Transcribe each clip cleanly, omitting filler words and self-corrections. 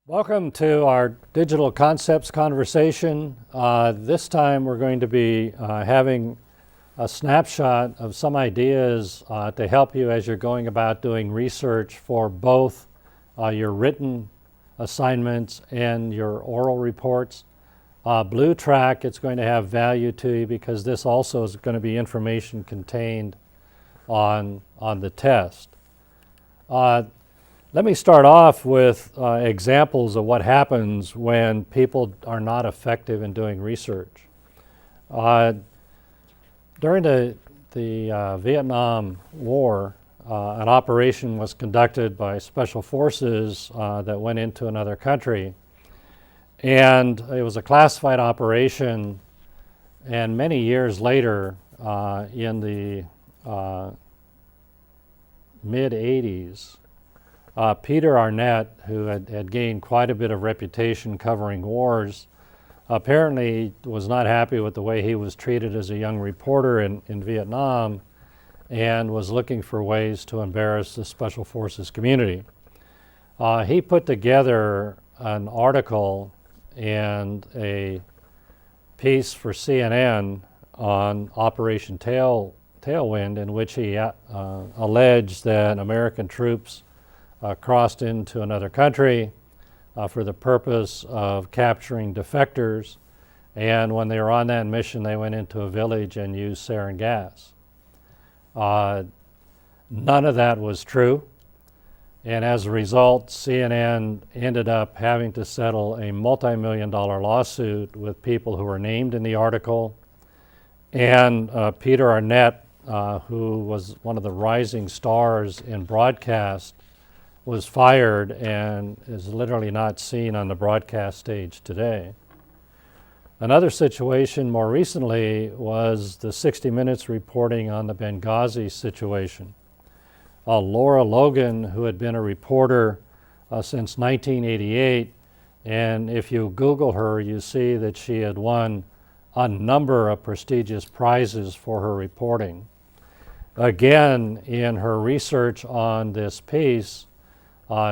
Welcome to our Digital Concepts conversation. This time we're going to be having a snapshot of some ideas to help you as you're going about doing research for both your written assignments and your oral reports. Blue Track, it's going to have value to you because this also is going to be information contained on the test. Let me start off with examples of what happens when people are not effective in doing research. During the Vietnam War, an operation was conducted by special forces that went into another country. And it was a classified operation, and many years later, in the mid-'80s, Peter Arnett, who had gained quite a bit of reputation covering wars, apparently was not happy with the way he was treated as a young reporter in Vietnam and was looking for ways to embarrass the Special Forces community. He put together an article and a piece for CNN on Operation Tailwind, in which he alleged that American troops crossed into another country for the purpose of capturing defectors, and when they were on that mission they went into a village and used sarin gas. None of that was true, and as a result CNN ended up having to settle a multi-million-dollar lawsuit with people who were named in the article, and Peter Arnett, who was one of the rising stars in broadcast, was fired and is literally not seen on the broadcast stage today. Another situation more recently was the 60 Minutes reporting on the Benghazi situation. Laura Logan, who had been a reporter since 1988, and if you Google her, you see that she had won a number of prestigious prizes for her reporting. Again, in her research on this piece,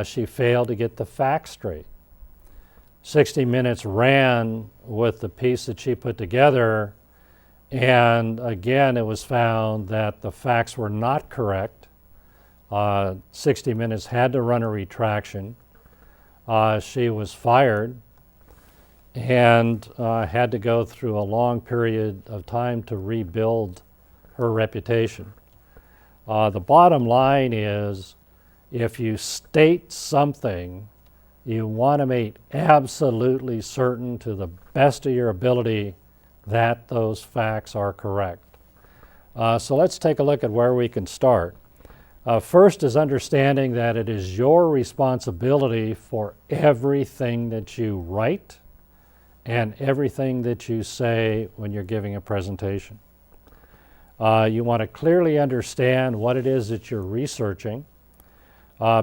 she failed to get the facts straight. 60 Minutes ran with the piece that she put together, and again it was found that the facts were not correct. 60 Minutes had to run a retraction. She was fired and had to go through a long period of time to rebuild her reputation. The bottom line is, if you state something, you want to make absolutely certain to the best of your ability that those facts are correct. So let's take a look at where we can start. First is understanding that it is your responsibility for everything that you write and everything that you say when you're giving a presentation. You want to clearly understand what it is that you're researching.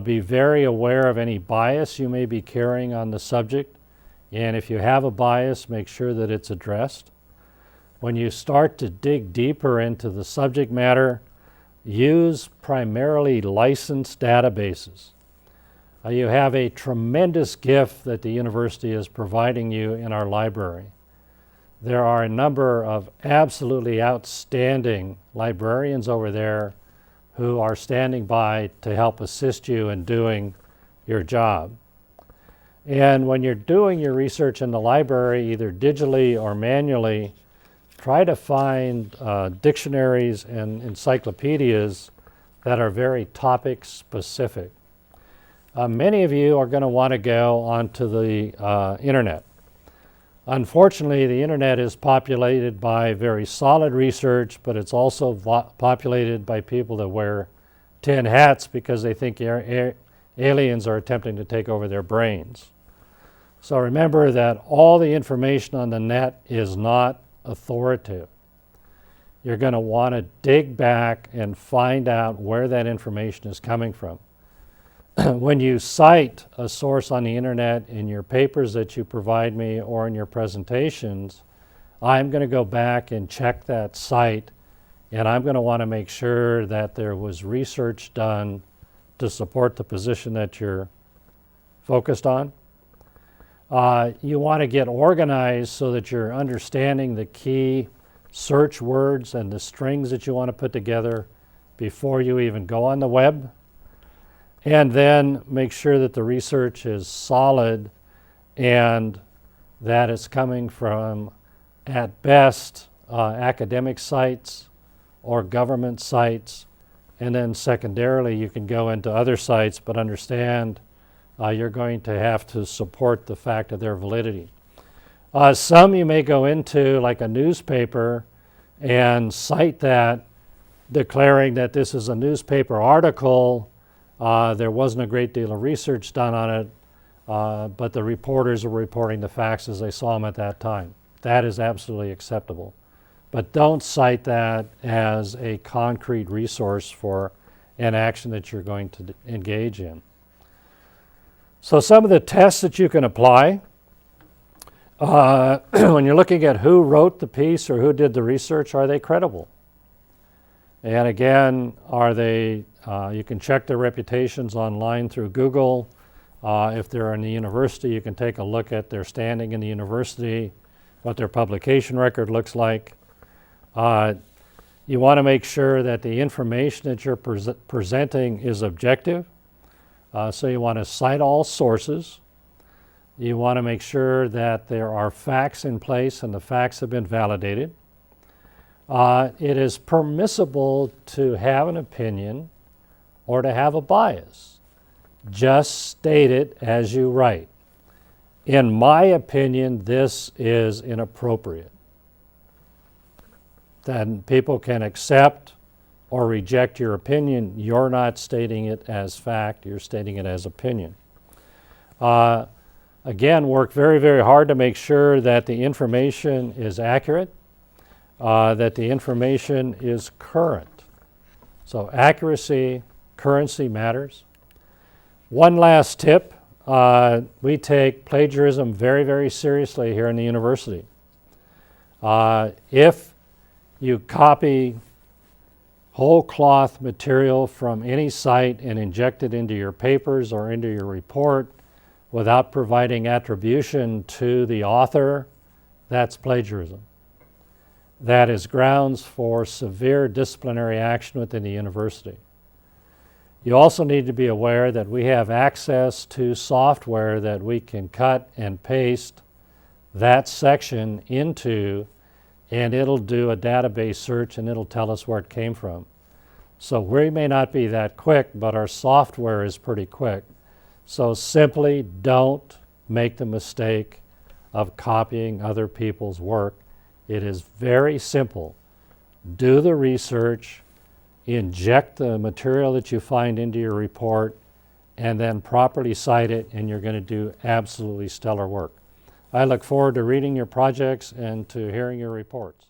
Be very aware of any bias you may be carrying on the subject, and if you have a bias, make sure that it's addressed. When you start to dig deeper into the subject matter, use primarily licensed databases. You have a tremendous gift that the university is providing you in our library. There are a number of absolutely outstanding librarians over there who are standing by to help assist you in doing your job. And when you're doing your research in the library, either digitally or manually, try to find dictionaries and encyclopedias that are very topic specific. Many of you are going to want to go onto the internet. Unfortunately, the internet is populated by very solid research, but it's also populated by people that wear tin hats because they think aliens are attempting to take over their brains. So remember that all the information on the net is not authoritative. You're going to want to dig back and find out where that information is coming from. When you cite a source on the internet in your papers that you provide me or in your presentations, I'm going to go back and check that site, and I'm going to want to make sure that there was research done to support the position that you're focused on. You want to get organized so that you're understanding the key search words and the strings that you want to put together before you even go on the web. And then make sure that the research is solid and that it's coming from, at best, academic sites or government sites. And then secondarily, you can go into other sites, but understand you're going to have to support the fact of their validity. Some you may go into, like a newspaper, and cite that, declaring that this is a newspaper article. There wasn't a great deal of research done on it, but the reporters are reporting the facts as they saw them at that time. That is absolutely acceptable. But don't cite that as a concrete resource for an action that you're going to engage in. So some of the tests that you can apply, when you're looking at who wrote the piece or who did the research, are they credible? And again, are they, you can check their reputations online through Google. If they're in the university, you can take a look at their standing in the university, what their publication record looks like. You want to make sure that the information that you're presenting is objective. So you want to cite all sources. You want to make sure that there are facts in place and the facts have been validated. It is permissible to have an opinion or to have a bias. Just state it as you write. In my opinion, this is inappropriate. Then people can accept or reject your opinion. You're not stating it as fact, you're stating it as opinion. Again, work very, very hard to make sure that the information is accurate, that the information is current. So accuracy, currency matters. One last tip, we take plagiarism very, very seriously here in the university. If you copy whole cloth material from any site and inject it into your papers or into your report without providing attribution to the author, that's plagiarism. That is grounds for severe disciplinary action within the university. You also need to be aware that we have access to software that we can cut and paste that section into, and it'll do a database search and it'll tell us where it came from. So we may not be that quick, but our software is pretty quick. So simply don't make the mistake of copying other people's work. It is very simple. Do the research, inject the material that you find into your report, and then properly cite it, and you're going to do absolutely stellar work. I look forward to reading your projects and to hearing your reports.